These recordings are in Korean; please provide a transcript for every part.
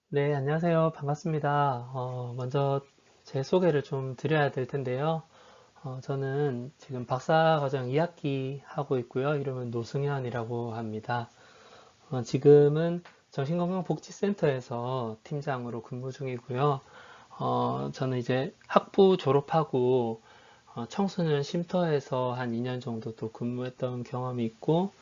네, 안녕하세요. 반갑습니다. 먼저 제 소개를 좀 드려야 될 텐데요. 저는 지금 박사과정 2학기 하고 있고요. 이름은 노승현이라고 합니다. 지금은 정신건강복지센터에서 팀장으로 근무 중이고요. 저는 이제 학부 졸업하고 청소년 쉼터에서 한 2년 정도 또 근무했던 경험이 있고,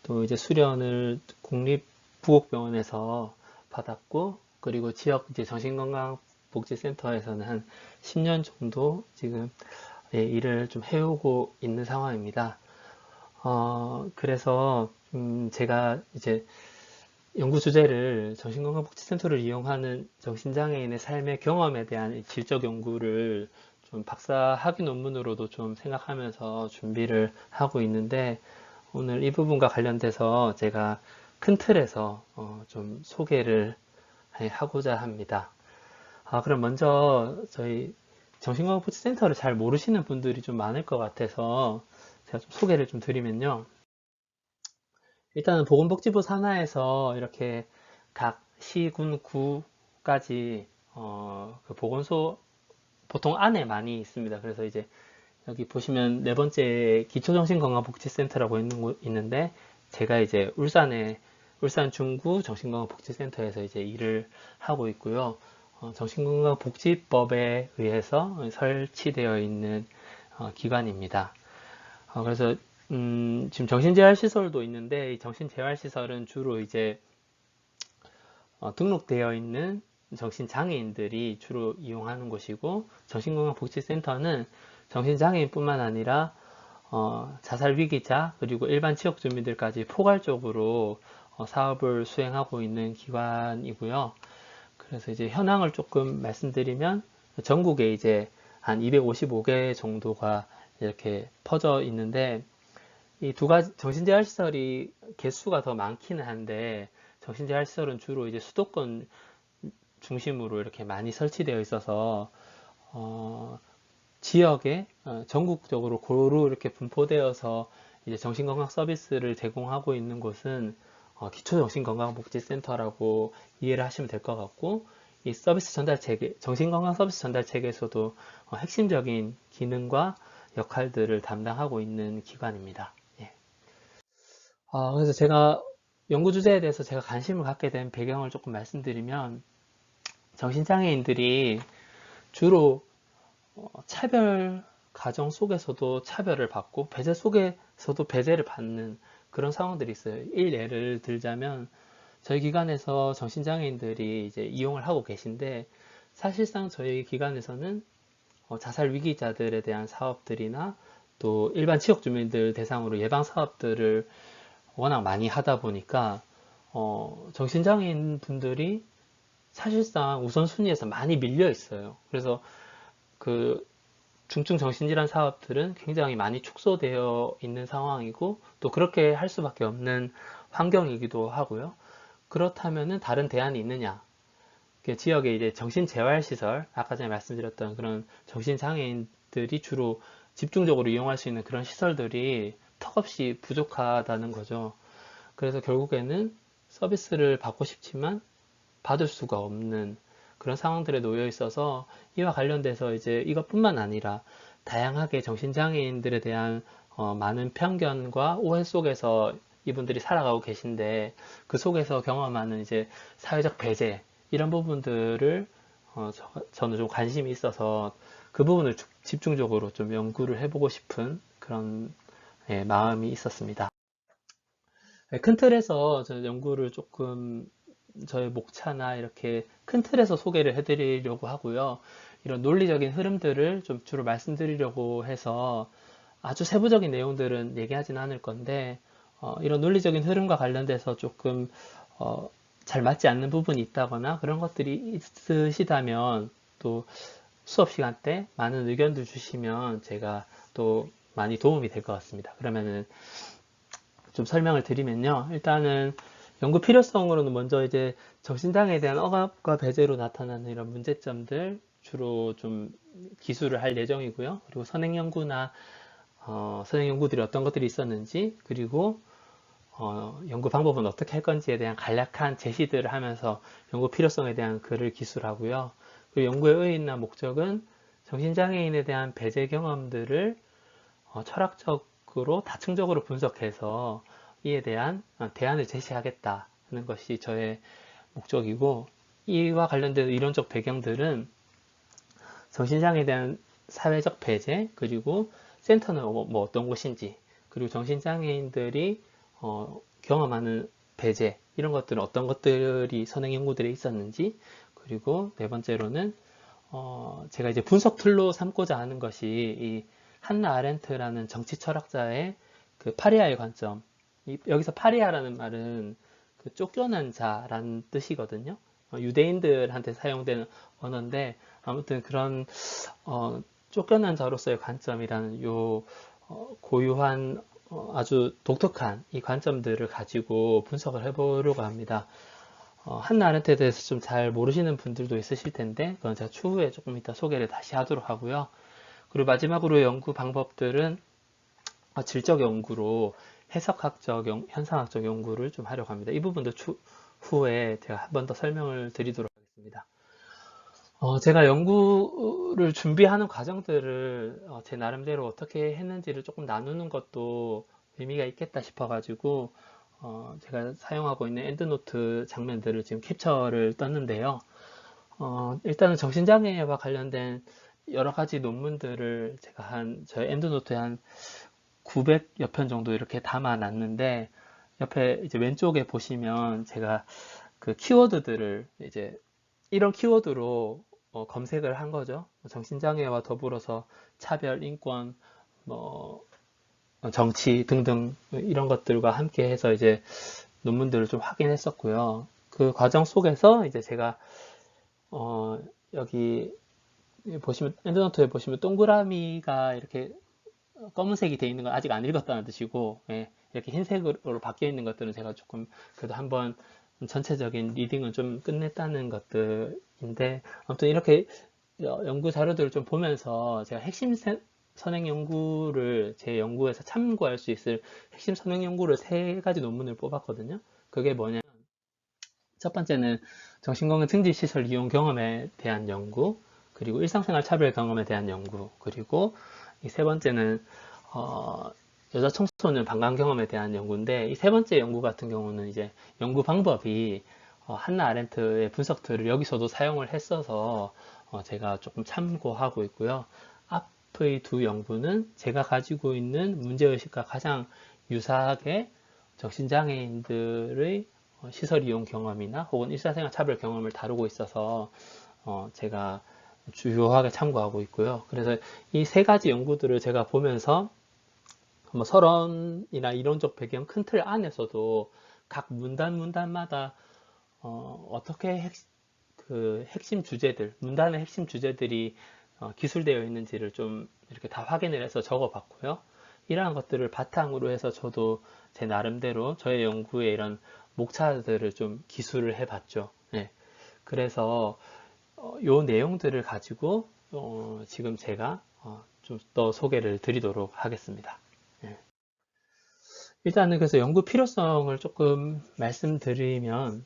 또 이제 수련을 국립부곡병원에서 받았고, 그리고 지역 이제 정신건강복지센터에서는 한 10년 정도 지금 일을 좀 해오고 있는 상황입니다. 그래서 제가 이제 연구 주제를 정신건강복지센터를 이용하는 정신장애인의 삶의 경험에 대한 질적 연구를 좀 박사 학위 논문으로도 좀 생각하면서 준비를 하고 있는데, 오늘 이 부분과 관련돼서 제가 큰 틀에서 좀 소개를 하고자 합니다. 그럼 먼저 저희 정신건강복지센터를 잘 모르시는 분들이 좀 많을 것 같아서 제가 좀 소개를 좀 드리면요. 일단은 보건복지부 산하에서 이렇게 각 시, 군, 구까지 그 보건소 보통 안에 많이 있습니다. 그래서 이제 여기 보시면 네 번째 기초정신건강복지센터라고 있는데, 제가 이제 울산 중구 정신건강복지센터에서 이제 일을 하고 있고요. 정신건강복지법에 의해서 설치되어 있는 기관입니다. 그래서 지금 정신재활시설도 있는데, 이 정신재활시설은 주로 이제 등록되어 있는 정신장애인들이 주로 이용하는 곳이고, 정신건강복지센터는 정신장애인뿐만 아니라 자살 위기자 그리고 일반 지역 주민들까지 포괄적으로 사업을 수행하고 있는 기관이고요. 그래서 이제 현황을 조금 말씀드리면, 전국에 이제 한 255개 정도가 이렇게 퍼져 있는데, 이 두 가지 정신재활시설이 개수가 더 많기는 한데, 정신재활시설은 주로 이제 수도권 중심으로 이렇게 많이 설치되어 있어서 어, 지역에 전국적으로 고루 이렇게 분포되어서 이제 정신건강 서비스를 제공하고 있는 곳은 기초정신건강복지센터라고 이해를 하시면 될 것 같고, 이 서비스 전달 체계, 정신건강 서비스 전달 체계에서도 핵심적인 기능과 역할들을 담당하고 있는 기관입니다. 예. 그래서 제가 연구 주제에 대해서 제가 관심을 갖게 된 배경을 조금 말씀드리면, 정신장애인들이 주로 차별 가정 속에서도 차별을 받고 배제 속에서도 배제를 받는 그런 상황들이 있어요. 일예를 들자면, 저희 기관에서 정신장애인들이 이제 이용을 하고 계신데, 사실상 저희 기관에서는 자살 위기자들에 대한 사업들이나 또 일반 지역 주민들 대상으로 예방 사업들을 워낙 많이 하다 보니까 정신장애인 분들이 사실상 우선순위에서 많이 밀려 있어요. 그래서 그 중증 정신질환 사업들은 굉장히 많이 축소되어 있는 상황이고, 또 그렇게 할 수밖에 없는 환경이기도 하고요. 그렇다면은 다른 대안이 있느냐? 그 지역에 이제 정신재활시설, 아까 전에 말씀드렸던 그런 정신장애인들이 주로 집중적으로 이용할 수 있는 그런 시설들이 턱없이 부족하다는 거죠. 그래서 결국에는 서비스를 받고 싶지만 받을 수가 없는 그런 상황들에 놓여 있어서, 이와 관련돼서 이제 이것뿐만 아니라 다양하게 정신장애인들에 대한 많은 편견과 오해 속에서 이분들이 살아가고 계신데, 그 속에서 경험하는 이제 사회적 배제, 이런 부분들을 저는 좀 관심이 있어서 그 부분을 집중적으로 좀 연구를 해보고 싶은 그런 마음이 있었습니다. 큰 틀에서 저 연구를 조금 저의 목차나 이렇게 큰 틀에서 소개를 해드리려고 하고요. 이런 논리적인 흐름들을 좀 주로 말씀드리려고 해서 아주 세부적인 내용들은 얘기하지는 않을 건데, 이런 논리적인 흐름과 관련돼서 조금 잘 맞지 않는 부분이 있다거나 그런 것들이 있으시다면, 또 수업 시간 때 많은 의견들 주시면 제가 또 많이 도움이 될 것 같습니다. 그러면은 좀 설명을 드리면요. 일단은 연구 필요성으로는 먼저 이제 정신장애에 대한 억압과 배제로 나타나는 이런 문제점들 주로 좀 기술을 할 예정이고요. 그리고 선행 연구나 선행 연구들이 어떤 것들이 있었는지, 그리고 연구 방법은 어떻게 할 건지에 대한 간략한 제시들을 하면서 연구 필요성에 대한 글을 기술하고요. 그 연구의 의의나 목적은 정신장애인에 대한 배제 경험들을 철학적으로 다층적으로 분석해서 이에 대한 대안을 제시하겠다는 것이 저의 목적이고, 이와 관련된 이론적 배경들은 정신장애에 대한 사회적 배제, 그리고 센터는 뭐 어떤 곳인지, 그리고 정신장애인들이 경험하는 배제, 이런 것들은 어떤 것들이 선행 연구들에 있었는지, 그리고 네 번째로는 제가 이제 분석 툴로 삼고자 하는 것이 이 한나 아렌트라는 정치 철학자의 그 파리아의 관점. 여기서 파리아라는 말은 그 쫓겨난 자라는 뜻이거든요. 유대인들한테 사용되는 언어인데, 아무튼 그런 쫓겨난 자로서의 관점이라는 요 고유한 아주 독특한 이 관점들을 가지고 분석을 해보려고 합니다. 한나 아렌트에 대해서 좀 잘 모르시는 분들도 있으실 텐데, 그건 제가 추후에 조금 이따 소개를 다시 하도록 하고요. 그리고 마지막으로 연구 방법들은 질적 연구로 해석학적, 현상학적 연구를 좀 하려고 합니다. 이 부분도 추후에 제가 한 번 더 설명을 드리도록 하겠습니다. 제가 연구를 준비하는 과정들을 제 나름대로 어떻게 했는지를 조금 나누는 것도 의미가 있겠다 싶어가지고 제가 사용하고 있는 엔드노트 장면들을 지금 캡처를 떴는데요. 일단은 정신장애와 관련된 여러 가지 논문들을 제가 저의 엔드노트에 한 900여 편 정도 이렇게 담아놨는데, 옆에 이제 왼쪽에 보시면 제가 그 키워드들을 이제 이런 키워드로 검색을 한 거죠. 정신장애와 더불어서 차별, 인권, 뭐 정치 등등 이런 것들과 함께 해서 이제 논문들을 좀 확인했었고요. 그 과정 속에서 이제 제가 여기 보시면 엔드노트에 보시면 동그라미가 이렇게 검은색이 되어 있는 건 아직 안 읽었다는 뜻이고, 예, 이렇게 흰색으로 바뀌어 있는 것들은 제가 조금 그래도 한번 전체적인 리딩은 좀 끝냈다는 것들인데, 아무튼 이렇게 연구 자료들을 좀 보면서 제가 핵심 선행 연구를 제 연구에서 참고할 수 있을 핵심 선행 연구를 3가지 논문을 뽑았거든요. 그게 뭐냐? 첫 번째는 정신건강 증진시설 이용 경험에 대한 연구, 그리고 일상생활 차별 경험에 대한 연구, 그리고 이 세 번째는 여자 청소년 방광 경험에 대한 연구인데, 이 세 번째 연구 같은 경우는 이제 연구 방법이 한나 아렌트의 분석들을 여기서도 사용을 했어서 제가 조금 참고하고 있고요. 앞의 두 연구는 제가 가지고 있는 문제의식과 가장 유사하게 정신장애인들의 시설 이용 경험이나 혹은 일상생활 차별 경험을 다루고 있어서 제가 주요하게 참고하고 있고요. 그래서 이 3가지 연구들을 제가 보면서 뭐 서론이나 이론적 배경 큰 틀 안에서도 각 문단마다 어떻게 핵심 주제들, 문단의 핵심 주제들이 기술되어 있는지를 좀 이렇게 다 확인을 해서 적어봤고요. 이러한 것들을 바탕으로 해서 저도 제 나름대로 저의 연구에 이런 목차들을 좀 기술을 해봤죠. 네. 그래서 요 내용들을 가지고 지금 제가 좀 더 소개를 드리도록 하겠습니다. 네. 일단은 그래서 연구 필요성을 조금 말씀드리면,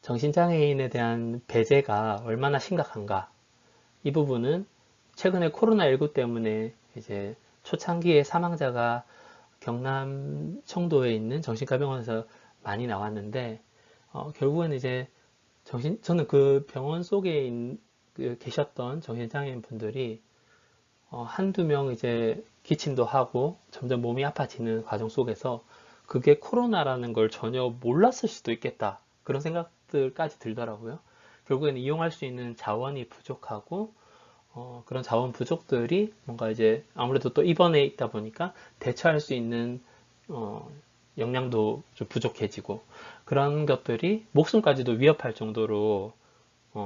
정신장애인에 대한 배제가 얼마나 심각한가, 이 부분은 최근에 코로나19 때문에 이제 초창기에 사망자가 경남 청도에 있는 정신과 병원에서 많이 나왔는데, 결국에는 이제 저는 그 병원 속에 계셨던 정신장애인 분들이 한두 명 이제 기침도 하고 점점 몸이 아파지는 과정 속에서 그게 코로나라는 걸 전혀 몰랐을 수도 있겠다, 그런 생각들까지 들더라고요. 결국에는 이용할 수 있는 자원이 부족하고 그런 자원 부족들이 뭔가 이제 아무래도 또 입원해 있다 보니까 대처할 수 있는 역량도 좀 부족해지고, 그런 것들이 목숨까지도 위협할 정도로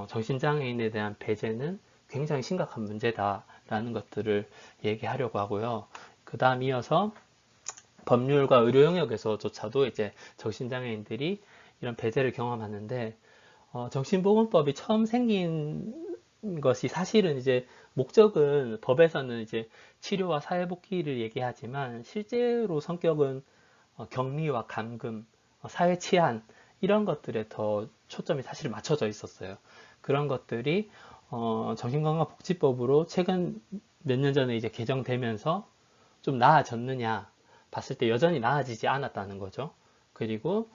정신장애인에 대한 배제는 굉장히 심각한 문제다라는 것들을 얘기하려고 하고요. 그 다음 이어서 법률과 의료 영역에서조차도 이제 정신장애인들이 이런 배제를 경험하는데, 정신보건법이 처음 생긴 것이 사실은 이제 목적은 법에서는 이제 치료와 사회복귀를 얘기하지만 실제로 성격은 격리와 감금, 사회 치안 이런 것들에 더 초점이 사실 맞춰져 있었어요. 그런 것들이 정신건강복지법으로 최근 몇 년 전에 이제 개정되면서 좀 나아졌느냐 봤을 때 여전히 나아지지 않았다는 거죠. 그리고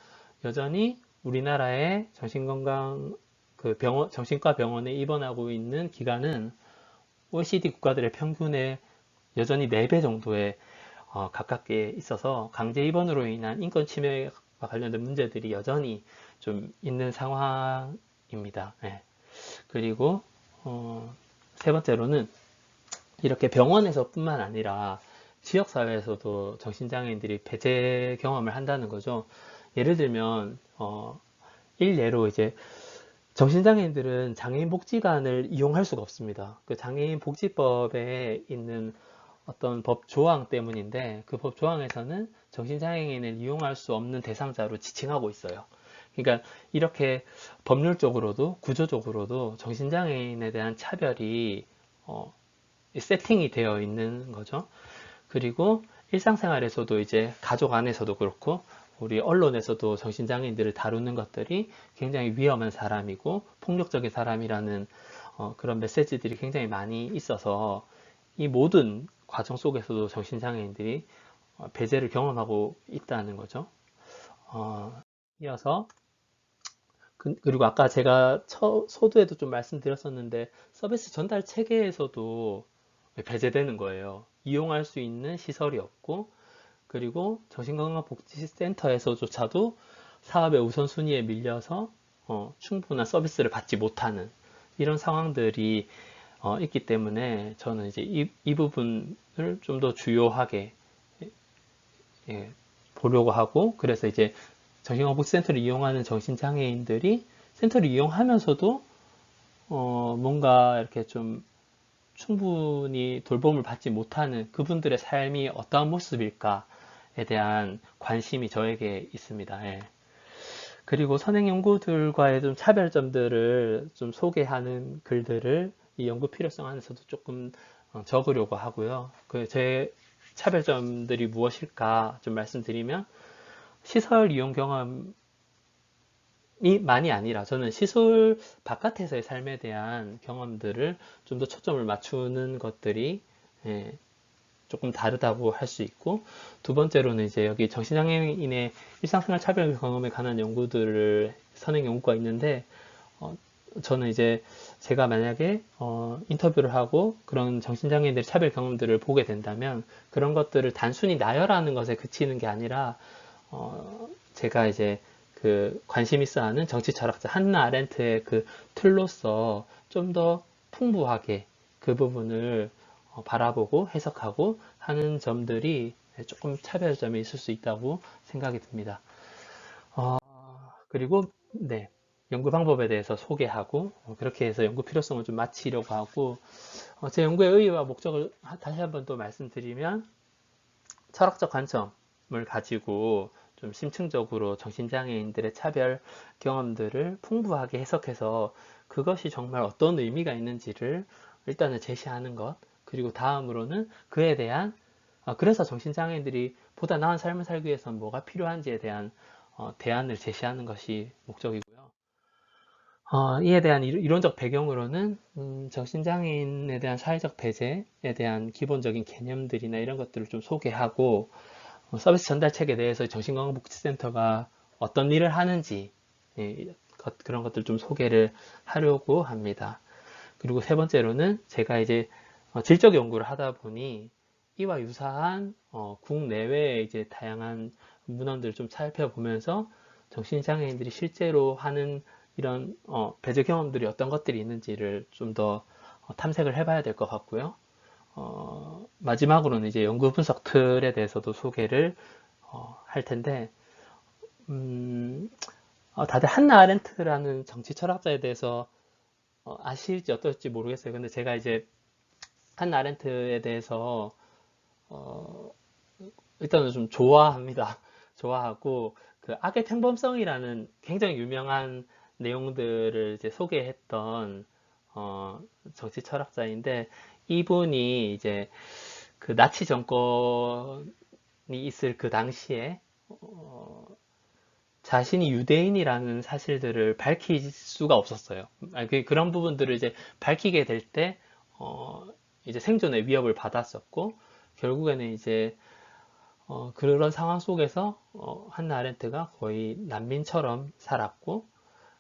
여전히 우리나라의 정신건강 그 정신과 병원에 입원하고 있는 기간은 OECD 국가들의 평균의 여전히 4배 정도에 가깝게 있어서 강제 입원으로 인한 인권 침해와 관련된 문제들이 여전히 좀 있는 상황입니다. 네. 그리고 세 번째로는 이렇게 병원에서뿐만 아니라 지역사회에서도 정신장애인들이 배제 경험을 한다는 거죠. 예를 들면 일례로 이제 정신장애인들은 장애인 복지관을 이용할 수가 없습니다. 그 장애인 복지법에 있는 어떤 법 조항 때문인데 그 법 조항에서는 정신장애인을 이용할 수 없는 대상자로 지칭하고 있어요. 그러니까 이렇게 법률적으로도 구조적으로도 정신장애인에 대한 차별이 세팅이 되어 있는 거죠. 그리고 일상생활에서도 이제 가족 안에서도 그렇고 우리 언론에서도 정신장애인들을 다루는 것들이 굉장히 위험한 사람이고 폭력적인 사람이라는 그런 메시지들이 굉장히 많이 있어서 이 모든 과정 속에서도 정신장애인들이 배제를 경험하고 있다는 거죠. 이어서 그리고 아까 제가 소두에도 좀 말씀드렸었는데 서비스 전달 체계에서도 배제되는 거예요. 이용할 수 있는 시설이 없고 그리고 정신건강복지센터에서조차도 사업의 우선순위에 밀려서 충분한 서비스를 받지 못하는 이런 상황들이 있기 때문에 저는 이제 이 부분을 좀 더 주요하게 예, 보려고 하고 그래서 이제 정신건강복지센터를 이용하는 정신장애인들이 센터를 이용하면서도 뭔가 이렇게 좀 충분히 돌봄을 받지 못하는 그분들의 삶이 어떠한 모습일까에 대한 관심이 저에게 있습니다. 예. 그리고 선행 연구들과의 좀 차별점들을 좀 소개하는 글들을 이 연구 필요성 안에서도 조금 적으려고 하고요. 제 차별점들이 무엇일까 좀 말씀드리면 시설 이용 경험이 많이 아니라 저는 시설 바깥에서의 삶에 대한 경험들을 좀 더 초점을 맞추는 것들이 조금 다르다고 할 수 있고 두 번째로는 이제 여기 정신장애인의 일상생활 차별 경험에 관한 연구들을 선행 연구가 있는데 저는 이제 제가 만약에 인터뷰를 하고 그런 정신장애인들의 차별 경험들을 보게 된다면 그런 것들을 단순히 나열하는 것에 그치는 게 아니라 제가 이제 그 관심 있어 하는 정치 철학자 한나 아렌트의 그 틀로서 좀 더 풍부하게 그 부분을 바라보고 해석하고 하는 점들이 조금 차별점이 있을 수 있다고 생각이 듭니다. 그리고 네, 연구 방법에 대해서 소개하고 그렇게 해서 연구 필요성을 좀 마치려고 하고 제 연구의 의의와 목적을 다시 한번 또 말씀드리면 철학적 관점을 가지고 좀 심층적으로 정신장애인들의 차별 경험들을 풍부하게 해석해서 그것이 정말 어떤 의미가 있는지를 일단은 제시하는 것 그리고 다음으로는 그에 대한 그래서 정신장애인들이 보다 나은 삶을 살기 위해서는 뭐가 필요한지에 대한 대안을 제시하는 것이 목적이고요. 이에 대한 이론적 배경으로는 정신장애인에 대한 사회적 배제에 대한 기본적인 개념들이나 이런 것들을 좀 소개하고 서비스 전달 체계에 대해서 정신건강복지센터가 어떤 일을 하는지 그런 것들 좀 소개를 하려고 합니다. 그리고 세 번째로는 제가 이제 질적 연구를 하다 보니 이와 유사한 국내외의 이제 다양한 문헌들을 좀 살펴보면서 정신장애인들이 실제로 하는 이런 배제 경험들이 어떤 것들이 있는지를 좀 더 탐색을 해봐야 될 것 같고요. 마지막으로는 이제 연구 분석 틀에 대해서도 소개를 할 텐데, 다들 한나 아렌트라는 정치 철학자에 대해서 아실지 어떨지 모르겠어요. 근데 제가 이제 한나 아렌트에 대해서 어, 일단은 좀 좋아합니다. 좋아하고 그 악의 평범성이라는 굉장히 유명한 내용들을 이제 소개했던 정치 철학자인데 이분이 이제 그 나치 정권이 있을 그 당시에 어, 자신이 유대인이라는 사실들을 밝힐 수가 없었어요. 그런 부분들을 이제 밝히게 될 때, 이제 생존의 위협을 받았었고, 결국에는 이제, 그런 상황 속에서, 한나 아렌트가 거의 난민처럼 살았고,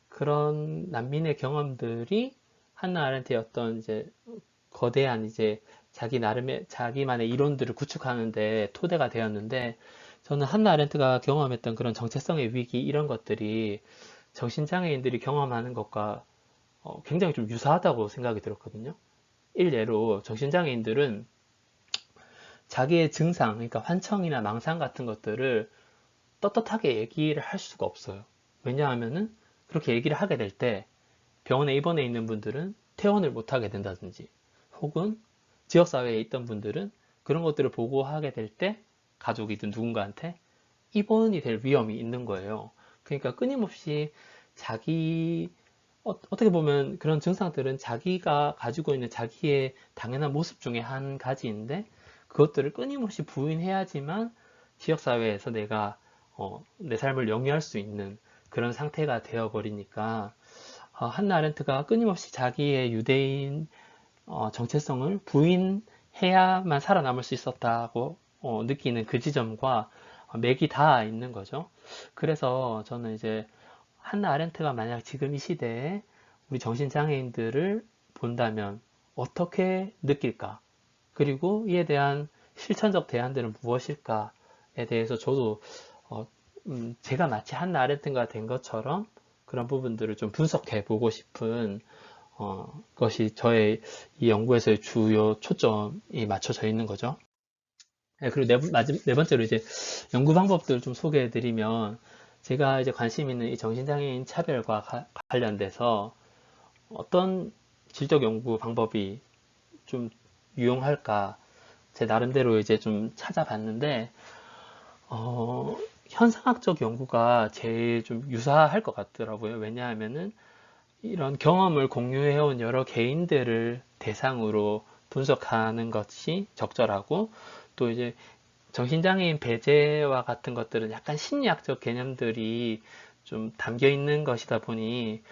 그런 난민의 경험들이 한나 아렌트의 어떤 이제 거대한 이제 자기만의 이론들을 구축하는데 토대가 되었는데, 저는 한나 아렌트가 경험했던 그런 정체성의 위기 이런 것들이 정신장애인들이 경험하는 것과 굉장히 좀 유사하다고 생각이 들었거든요. 일례로 정신장애인들은 자기의 증상, 그러니까 환청이나 망상 같은 것들을 떳떳하게 얘기를 할 수가 없어요. 왜냐하면은 그렇게 얘기를 하게 될 때 병원에 입원해 있는 분들은 퇴원을 못 하게 된다든지 혹은 지역사회에 있던 분들은 그런 것들을 보고하게 될 때 가족이든 누군가한테 입원이 될 위험이 있는 거예요. 그러니까 끊임없이 어떻게 보면 그런 증상들은 자기가 가지고 있는 자기의 당연한 모습 중에 한 가지인데 그것들을 끊임없이 부인해야지만 지역사회에서 내가 내 삶을 영위할 수 있는 그런 상태가 되어버리니까 한나 아렌트가 끊임없이 자기의 유대인 정체성을 부인해야만 살아남을 수 있었다고 느끼는 그 지점과 맥이 다 있는 거죠. 그래서 저는 이제 한나 아렌트가 만약 지금 이 시대에 우리 정신장애인들을 본다면 어떻게 느낄까? 그리고 이에 대한 실천적 대안들은 무엇일까에 대해서 저도 제가 마치 한나 아렌트가 된 것처럼 그런 부분들을 좀 분석해 보고 싶은 것이 저의 이 연구에서의 주요 초점이 맞춰져 있는 거죠. 네, 그리고 네 번째로 이제 연구 방법들을 좀 소개해 드리면 제가 이제 관심 있는 이 정신장애인 차별과 관련돼서 어떤 질적 연구 방법이 좀 유용할까 제 나름대로 이제 좀 찾아봤는데 현상학적 연구가 제일 좀 유사할 것 같더라고요. 왜냐하면은 이런 경험을 공유해온 여러 개인들을 대상으로 분석하는 것이 적절하고 또 이제 정신장애인 배제와 같은 것들은 약간 심리학적 개념들이 좀 담겨 있는 것이다 보니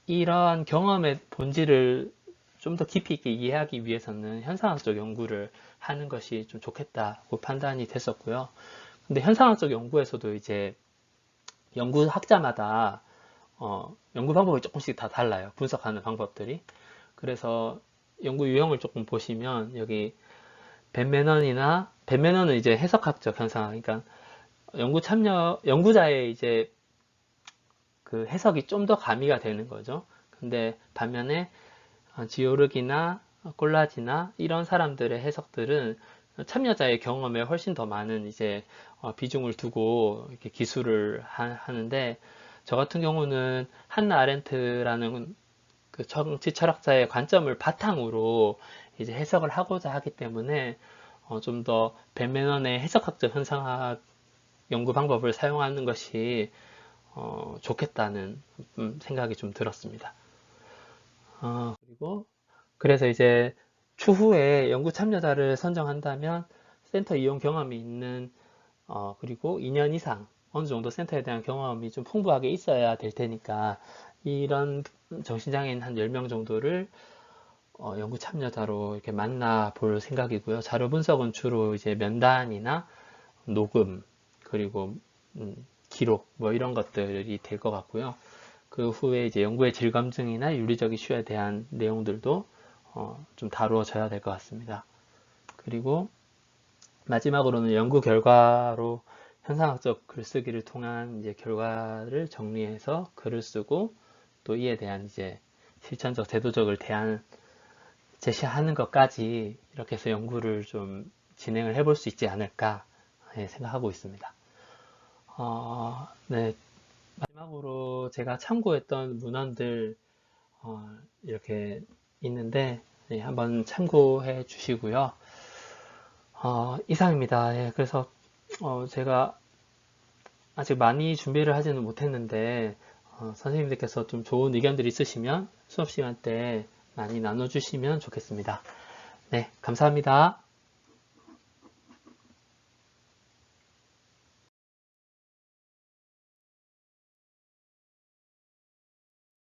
이러한 경험의 본질을 좀 더 깊이 있게 이해하기 위해서는 현상학적 연구를 하는 것이 좀 좋겠다고 판단이 됐었고요. 근데 현상학적 연구에서도 이제 연구학자마다 연구 방법이 조금씩 다 달라요. 분석하는 방법들이. 그래서 연구 유형을 조금 보시면 여기 벤매넌은 이제 해석학적 현상, 그러니까 연구자의 이제 그 해석이 좀 더 가미가 되는 거죠. 근데 반면에 지오르기나 콜라지나 이런 사람들의 해석들은 참여자의 경험에 훨씬 더 많은 이제 비중을 두고 이렇게 기술을 하는데 저 같은 경우는 한나 아렌트라는 그 정치 철학자의 관점을 바탕으로 이제 해석을 하고자 하기 때문에 좀 더 벤매넌의 해석학적 현상학 연구 방법을 사용하는 것이 좋겠다는 생각이 좀 들었습니다. 그리고 그래서 이제 추후에 연구 참여자를 선정한다면 센터 이용 경험이 있는 그리고 2년 이상 어느 정도 센터에 대한 경험이 좀 풍부하게 있어야 될 테니까 이런 정신장애인 한 10명 정도를 연구 참여자로 이렇게 만나 볼 생각이고요. 자료 분석은 주로 이제 면담이나 녹음 그리고 기록 뭐 이런 것들이 될 것 같고요. 그 후에 이제 연구의 질 검증이나 윤리적 이슈에 대한 내용들도 좀 다루어져야 될 것 같습니다. 그리고 마지막으로는 연구 결과로 현상학적 글쓰기를 통한 이제 결과를 정리해서 글을 쓰고 또 이에 대한 이제 실천적 제도적을 제시하는 것까지 이렇게 해서 연구를 좀 진행을 해볼 수 있지 않을까 생각하고 있습니다. 네, 마지막으로 제가 참고했던 문헌들 이렇게 있는데 네, 한번 참고해 주시고요. 이상입니다. 예, 그래서 제가 아직 많이 준비를 하지는 못했는데 선생님들께서 좀 좋은 의견들이 있으시면 수업 시간 때 많이 나눠주시면 좋겠습니다. 네, 감사합니다.